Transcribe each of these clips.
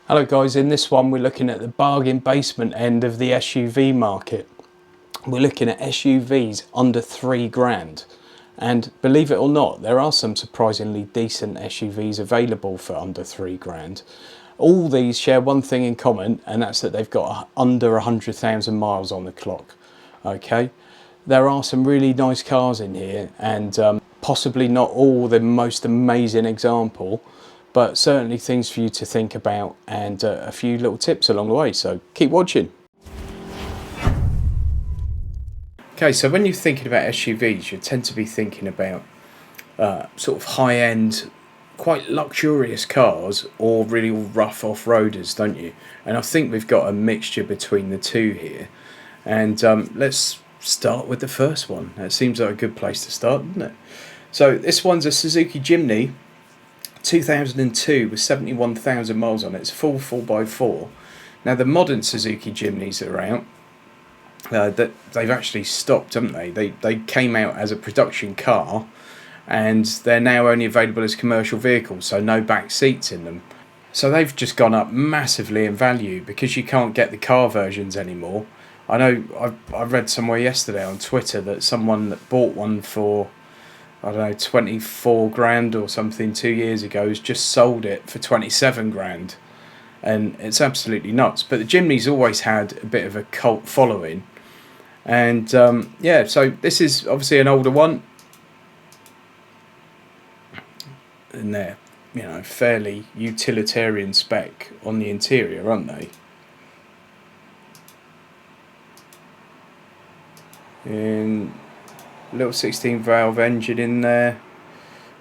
Hello guys, in this one we're looking at the bargain basement end of the SUV market. We're looking at SUVs under 3 grand, and believe it or not, there are some surprisingly decent SUVs available for under 3 grand. All these share one thing in common, and that's that they've got under 100,000 miles on the clock. Okay, there are some really nice cars in here, and possibly not all the most amazing example, but certainly things for you to think about, and a few little tips along the way, so keep watching. Okay, so when you're thinking about SUVs, you tend to be thinking about sort of high-end, quite luxurious cars, or really rough off-roaders, don't you? And I think we've got a mixture between the two here. And let's start with the first one. That seems like a good place to start, doesn't it? So this one's a Suzuki Chimney, 2002 with 71,000 miles on it. It's a full 4x4. Now the modern Suzuki Chimneys that are out, that they've actually stopped, haven't they? They came out as a production car, and they're now only available as commercial vehicles, so no back seats in them. So they've just gone up massively in value because you can't get the car versions anymore. I know I read somewhere yesterday on Twitter that someone that bought one for, I don't know, 24 grand or something 2 years ago has just sold it for 27 grand. And it's absolutely nuts. But the Chimney's always had a bit of a cult following. And yeah, so this is obviously an older one. And they're, you know, fairly utilitarian spec on the interior, aren't they? And little 16 valve engine in there,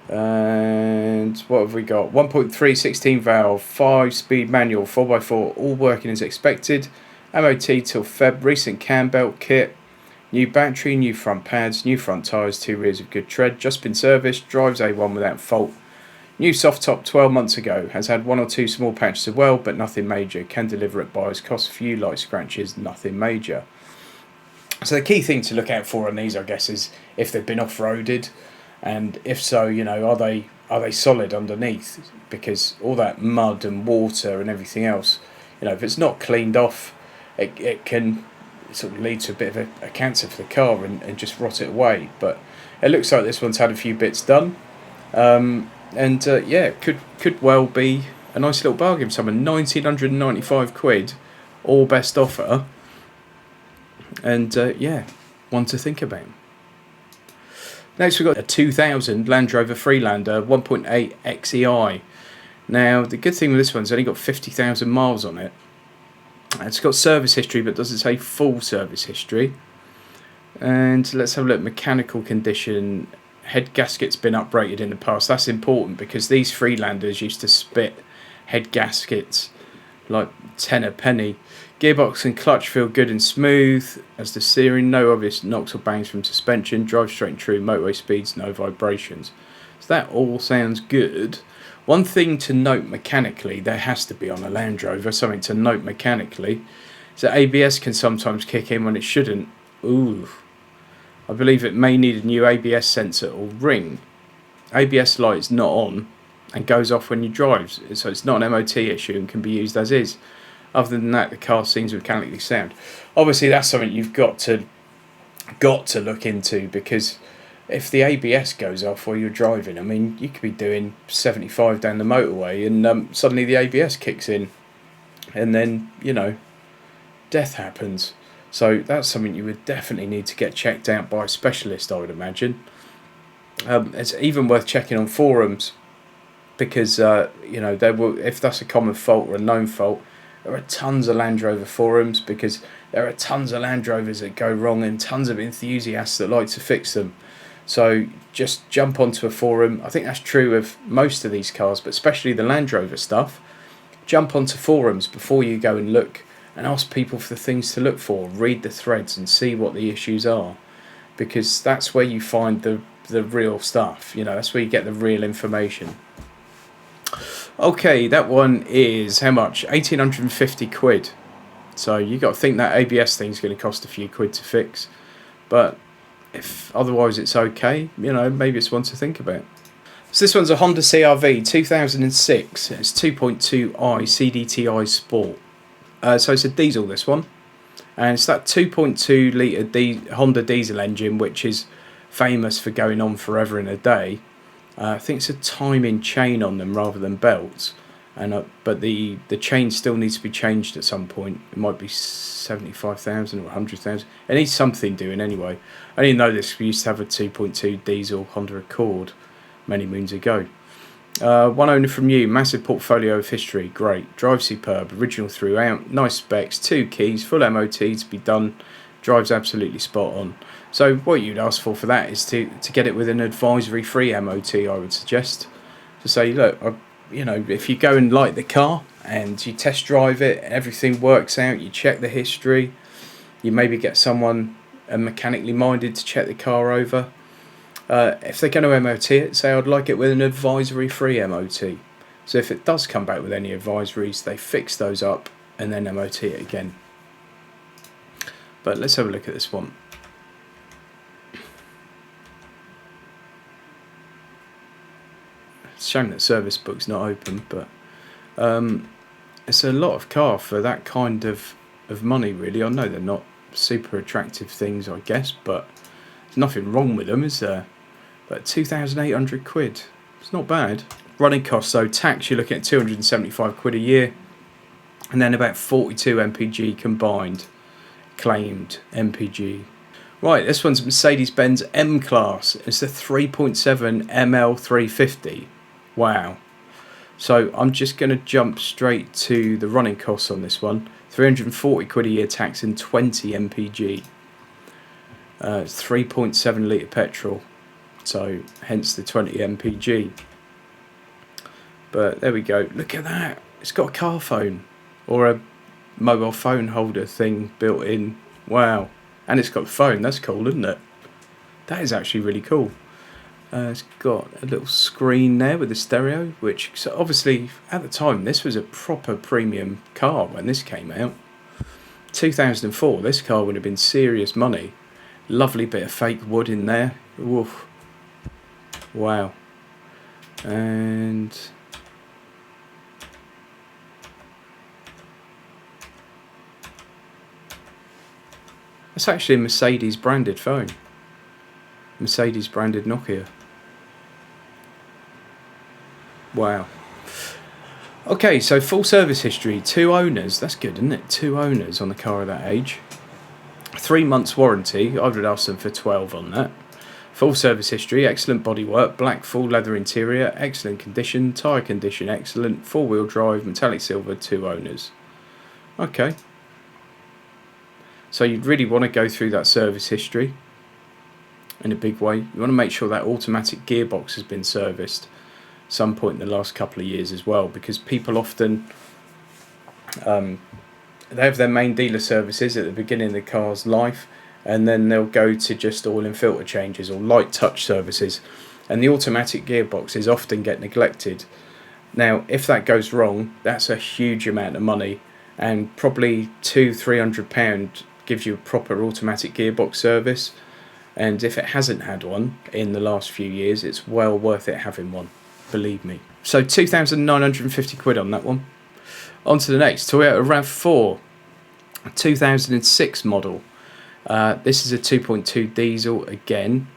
and what have we got? 1.3 16 valve, 5-speed manual, 4x4, all working as expected. MOT till Feb. Recent cam belt kit, new battery, new front pads, new front tyres, 2 rears of good tread, just been serviced, drives A1 without fault. New soft top 12 months ago, has had 1 or 2 small patches of weld but nothing major, can deliver at buyers cost, few light scratches, nothing major. So the key thing to look out for on these, I guess, is if they've been off-roaded, and if so, you know, are they solid underneath? Because all that mud and water and everything else, you know, if it's not cleaned off, it can sort of lead to a bit of a cancer for the car and just rot it away. But it looks like this one's had a few bits done, and yeah, could well be a nice little bargain for someone. 1,995 quid, all best offer. And yeah, one to think about. Next we've got a 2000 Land Rover Freelander 1.8 XEI. Now the good thing with this one's only got 50,000 miles on it. It's got service history, but doesn't say full service history. And let's have a look. Mechanical condition. Head gasket's been uprated in the past. That's important because these Freelanders used to spit head gaskets like 10 a penny. Gearbox and clutch feel good and smooth as the steering, no obvious knocks or bangs from suspension, drive straight and true, motorway speeds, no vibrations. So that all sounds good. One thing to note mechanically, there has to be on a Land Rover, something to note mechanically, is that ABS can sometimes kick in when it shouldn't. Ooh, I believe it may need a new ABS sensor or ring. ABS light is not on and goes off when you drive, so it's not an MOT issue and can be used as is. Other than that, the car seems mechanically sound. Obviously, that's something you've got to look into, because if the ABS goes off while you're driving, I mean, you could be doing 75 down the motorway and suddenly the ABS kicks in, and then, you know, death happens. So that's something you would definitely need to get checked out by a specialist, I would imagine. It's even worth checking on forums, because you know, if that's a common fault or a known fault, there are tons of Land Rover forums, because there are tons of Land Rovers that go wrong and tons of enthusiasts that like to fix them. So just jump onto a forum. I think that's true of most of these cars, but especially the Land Rover stuff. Jump onto forums before you go and look, and ask people for the things to look for. Read the threads and see what the issues are, because that's where you find the real stuff. You know, that's where you get the real information. Okay, that one is how much? 1,850 quid. So you got to think that ABS thing's going to cost a few quid to fix, but if otherwise it's okay, you know, maybe it's one to think about. So this one's a Honda CR-V 2006. It's 2.2i CDTI Sport. So it's a diesel, this one. And it's that 2.2 litre Honda diesel engine, which is famous for going on forever in a day. I think it's a timing chain on them rather than belts. But the chain still needs to be changed at some point. It might be 75,000 or 100,000. It needs something doing anyway. I didn't know this. We used to have a 2.2 diesel Honda Accord many moons ago. One owner from you, massive portfolio of history, great, drive superb, original throughout, nice specs, 2 keys, full MOT to be done, drives absolutely spot on. So what you'd ask for that is to get it with an advisory free MOT, I would suggest. To say, look, you know, if you go and like the car and you test drive it, everything works out, you check the history, you maybe get someone mechanically minded to check the car over. If they're going to MOT it, say I'd like it with an advisory free MOT. So if it does come back with any advisories, they fix those up and then MOT it again. But let's have a look at this one. It's a shame that service book's not open, but it's a lot of car for that kind of money, really. I know they're not super attractive things, I guess, but there's nothing wrong with them, is there? But 2,800 quid, it's not bad. Running costs, so tax, you're looking at 275 quid a year, and then about 42 mpg combined, claimed mpg. Right, this one's Mercedes-Benz M-Class. It's the 3.7 ML350. Wow. So I'm just going to jump straight to the running costs on this one. 340 quid a year tax and 20 mpg. It's 3.7 litre petrol. So hence the 20 mpg. But there we go. Look at that. It's got a car phone or a mobile phone holder thing built in. Wow. And it's got the phone. That's cool, isn't it? That is actually really cool. It's got a little screen there with the stereo, which, so obviously at the time this was a proper premium car when this came out. 2004, this car would have been serious money. Lovely bit of fake wood in there. Oof. Wow. And it's actually a Mercedes branded phone. Mercedes branded Nokia. Wow. Okay, so full service history, 2 owners. That's good, isn't it? 2 owners on the car of that age. 3 months warranty. I would ask them for 12 on that. Full service history, excellent bodywork, black full leather interior, excellent condition, tyre condition excellent, 4-wheel drive, metallic silver, 2 owners. Okay. So you'd really want to go through that service history in a big way. You want to make sure that automatic gearbox has been serviced some point in the last couple of years as well, because people often they have their main dealer services at the beginning of the car's life, and then they'll go to just oil and filter changes or light touch services, and the automatic gearboxes often get neglected. Now if that goes wrong, that's a huge amount of money, and probably £200-300 gives you a proper automatic gearbox service, and if it hasn't had one in the last few years, it's well worth it having one, believe me. So 2,950 quid on that one. On to the next, Toyota RAV4, 2006 model. This is a 2.2 diesel again,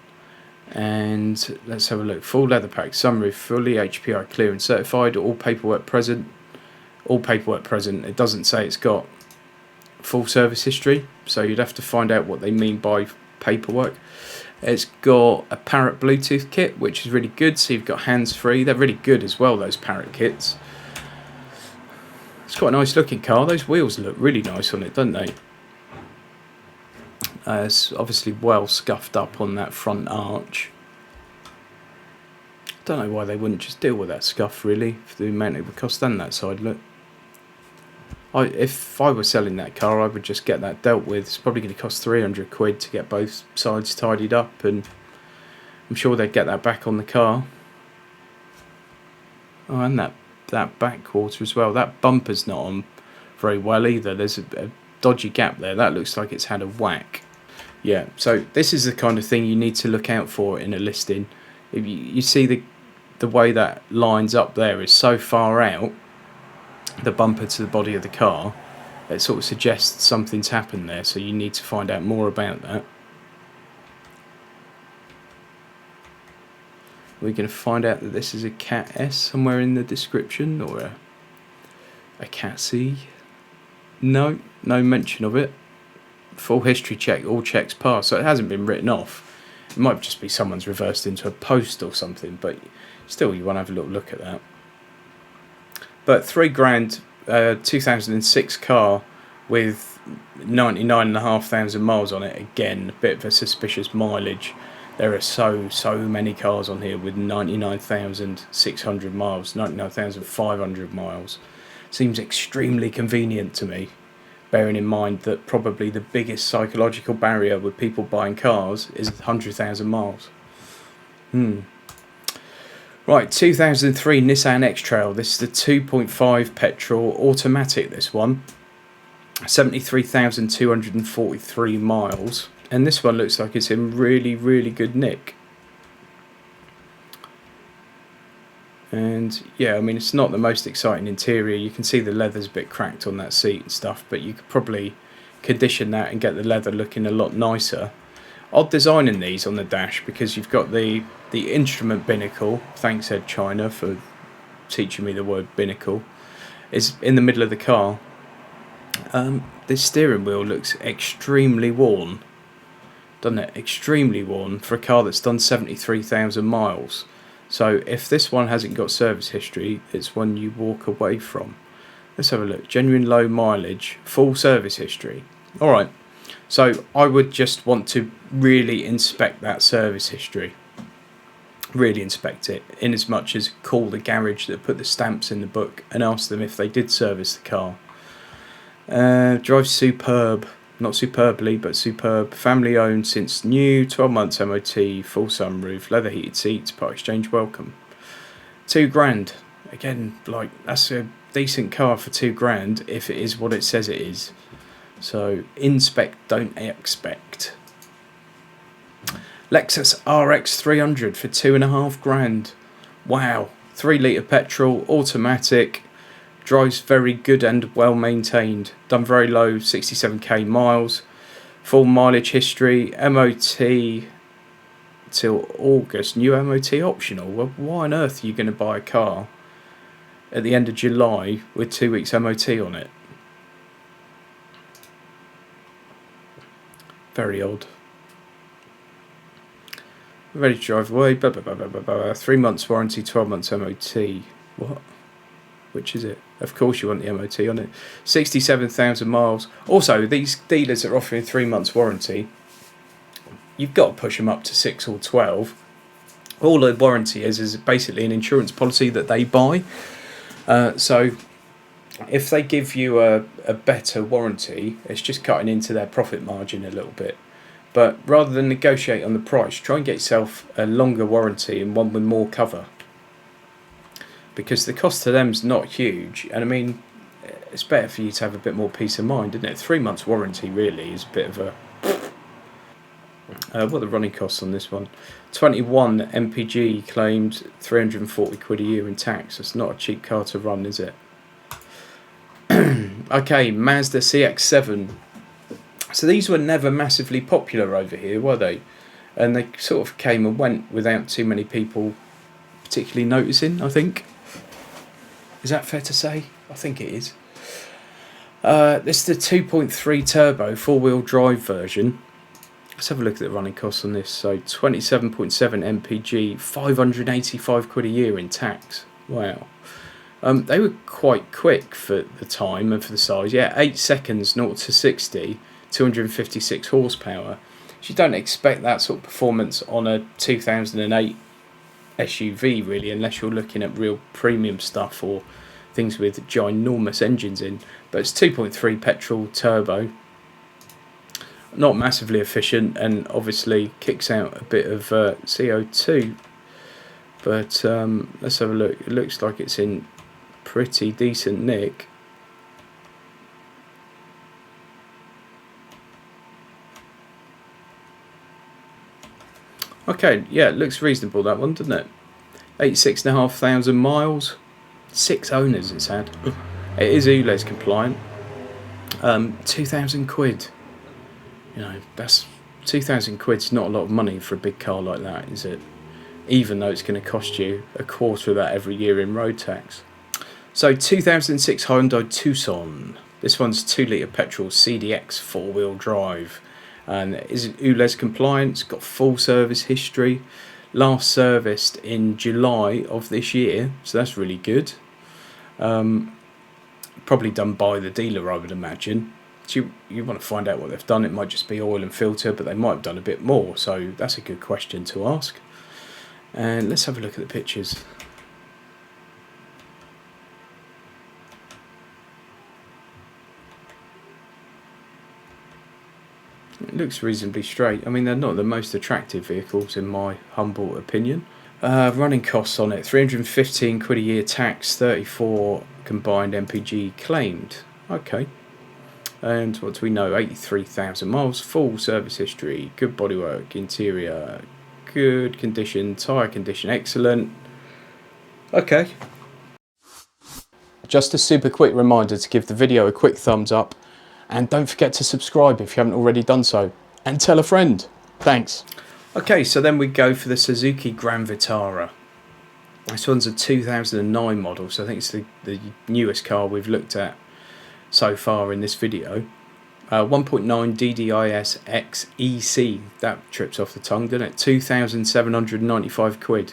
and let's have a look. Full leather pack, sunroof, fully HPI clear and certified, all paperwork present. All paperwork present. It doesn't say it's got full service history, so you'd have to find out what they mean by paperwork. It's got a Parrot Bluetooth kit, which is really good, so you've got hands-free. They're really good as well, those Parrot kits. It's quite a nice looking car. Those wheels look really nice on it, don't they? It's obviously well scuffed up on that front arch. Don't know why they wouldn't just deal with that scuff, really, for the amount it would cost on that side. Look, if I were selling that car, I would just get that dealt with. It's probably going to cost 300 quid to get both sides tidied up, and I'm sure they'd get that back on the car. Oh, and that back quarter as well. That bumper's not on very well either. There's a dodgy gap there. That looks like it's had a whack. Yeah, so this is the kind of thing you need to look out for in a listing. If you see the way that lines up there is so far out, the bumper to the body of the car, it sort of suggests something's happened there, so you need to find out more about that. We're going to find out that this is a Cat S somewhere in the description, or a Cat C. No mention of it. Full history check, all checks passed, so it hasn't been written off. It might just be someone's reversed into a post or something, but still you want to have a little look at that. But $3,000, 2006 car with 99,500 miles on it. Again, a bit of a suspicious mileage. There are so many cars on here with 99,600 miles, 99,500 miles. Seems extremely convenient to me, bearing in mind that probably the biggest psychological barrier with people buying cars is 100,000 miles. Right, 2003 Nissan XTrail. This is the 2.5 petrol automatic, this one. 73,243 miles. And this one looks like it's in really good nick. And yeah, I mean, it's not the most exciting interior. You can see the leather's a bit cracked on that seat and stuff, but you could probably condition that and get the leather looking a lot nicer. Odd design in these on the dash, because you've got the instrument binnacle, thanks Ed China for teaching me the word binnacle, is in the middle of the car. This steering wheel looks extremely worn, doesn't it? Extremely worn for a car that's done 73,000 miles. So if this one hasn't got service history, it's one you walk away from. Let's have a look. Genuine low mileage, full service history. Alright, so I would just want to really inspect that service history. Really inspect it, in as much as call the garage that put the stamps in the book and ask them if they did service the car. Drives superb. Not superbly, but superb. Family owned since new, 12 months MOT, full sunroof, leather heated seats, part exchange welcome. $2,000. Again, like, that's a decent car for $2,000 if it is what it says it is. So inspect, don't expect. Lexus RX300 for $2,500. Wow, 3 litre petrol, automatic. Drives very good and well maintained. Done very low, 67k miles. Full mileage history. MOT till August. New MOT optional. Well, why on earth are you going to buy a car at the end of July with 2 weeks MOT on it? Very odd. Ready to drive away. 3 months warranty, 12 months MOT. What? Which is it? Of course you want the MOT on it. 67,000 miles. Also, these dealers that are offering 3 months warranty, you've got to push them up to 6 or 12. All the warranty is basically an insurance policy that they buy. So if they give you a better warranty, it's just cutting into their profit margin a little bit. But rather than negotiate on the price, try and get yourself a longer warranty and one with more cover. Because the cost to them is not huge, and I mean, it's better for you to have a bit more peace of mind, isn't it? 3 months warranty really is a bit of a... what are the running costs on this one? 21 MPG claimed, 340 quid a year in tax. That's not a cheap car to run, is it? Okay, Mazda CX7. So these were never massively popular over here, were they? And they sort of came and went without too many people particularly noticing, I think. Is that fair to say? I think it is. This is the 2.3 turbo 4-wheel drive version. Let's have a look at the running costs on this. So 27.7 MPG, 585 quid a year in tax. Wow. They were quite quick for the time and for the size. Yeah, 8 seconds, 0 to 60, 256 horsepower. So you don't expect that sort of performance on a 2008 SUV really, unless you're looking at real premium stuff or things with ginormous engines in. But it's 2.3 petrol turbo, not massively efficient, and obviously kicks out a bit of CO2. But let's have a look. It looks like it's in pretty decent nick. Okay, yeah, it looks reasonable, that one, doesn't it? 86,500 miles, 6 owners it's had. It is ULEZ compliant. 2,000 quid. You know, that's 2,000 quid's not a lot of money for a big car like that, is it? Even though it's going to cost you a quarter of that every year in road tax. So 2006 Hyundai Tucson. This one's 2 litre petrol CDX 4-wheel drive, and is ULEZ compliant. It's got full service history. Last serviced in July of this year, so that's really good. Probably done by the dealer, I would imagine. So you want to find out what they've done. It might just be oil and filter, but they might have done a bit more, so that's a good question to ask. And let's have a look at the pictures. It looks reasonably straight. I mean, they're not the most attractive vehicles in my humble opinion. Running costs on it, 315 quid a year tax, 34 combined MPG claimed. Okay. And what do we know? 83,000 miles, full service history, good bodywork, interior, good condition, tyre condition, excellent. Okay. Just a super quick reminder to give the video a quick thumbs up, and don't forget to subscribe if you haven't already done so, and tell a friend. Thanks. Okay, so then we go for the Suzuki Gran Vitara. This one's a 2009 model, so I think it's the newest car we've looked at so far in this video. 1.9 DDIS XEC, that trips off the tongue, doesn't it? 2,795 quid.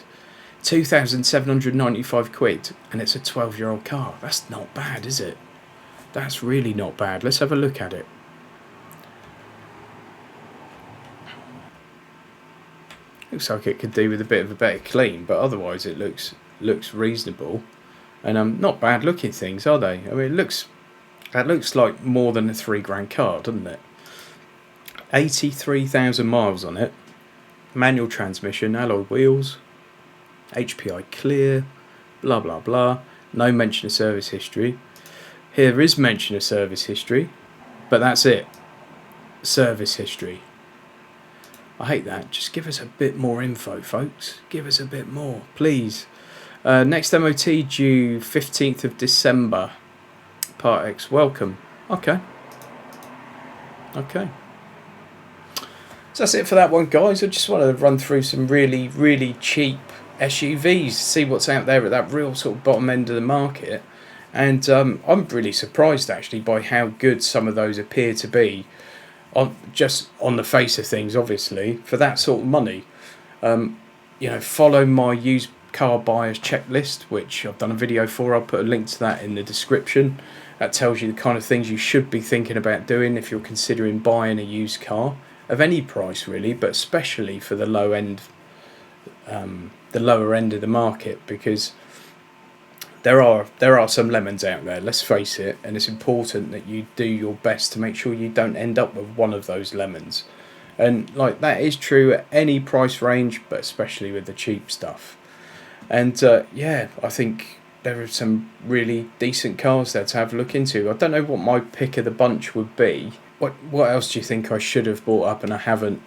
2,795 quid, and it's a 12-year-old car. That's not bad, is it? That's really not bad. Let's have a look at it. Looks like it could do with a bit of a better clean, but otherwise it looks reasonable. And not bad looking things, are they? I mean, that looks like more than a £3,000 car, doesn't it? 83,000 miles on it. Manual transmission, alloy wheels, HPI clear, blah blah blah. No mention of service history. Here is mention of service history, but that's it. Service history. I hate that. Just give us a bit more info, folks. Give us a bit more, please. Next MOT due 15th of December. Part X, welcome. Okay. Okay. So that's it for that one, guys. I just want to run through some really, really cheap SUVs, see what's out there at that real sort of bottom end of the market. And I'm really surprised actually by how good some of those appear to be, just on the face of things, obviously, for that sort of money. You know, follow my used car buyers checklist, which I've done a video for. I'll put a link to that in the description. That tells you the kind of things you should be thinking about doing if you're considering buying a used car of any price, really, but especially for the low end, the lower end of the market, because there are some lemons out there, let's face it, and it's important that you do your best to make sure you don't end up with one of those lemons. And like, that is true at any price range, but especially with the cheap stuff. And yeah, I think there are some really decent cars there to have a look into. I don't know what my pick of the bunch would be. What else do you think I should have bought up and I haven't?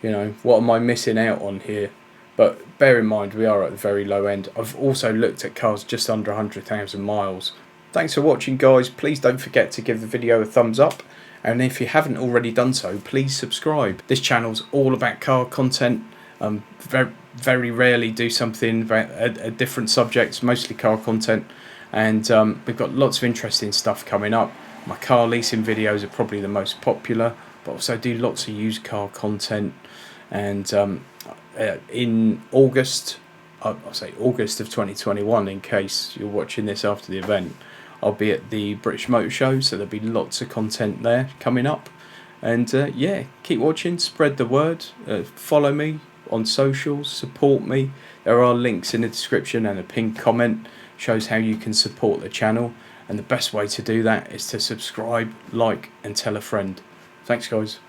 You know, what am I missing out on here? But bear in mind, we are at the very low end. I've also looked at cars just under 100,000 miles. Thanks for watching, guys. Please don't forget to give the video a thumbs up. And if you haven't already done so, please subscribe. This channel's all about car content. Very, very rarely do something about a different subject, mostly car content. And we've got lots of interesting stuff coming up. My car leasing videos are probably the most popular, but also do lots of used car content. And in August, I'll say August of 2021, in case you're watching this after the event, I'll be at the British Motor Show, so there'll be lots of content there coming up. And yeah, keep watching, spread the word, follow me on socials, support me. There are links in the description, and a pinned comment shows how you can support the channel. And the best way to do that is to subscribe, like, and tell a friend. Thanks, guys.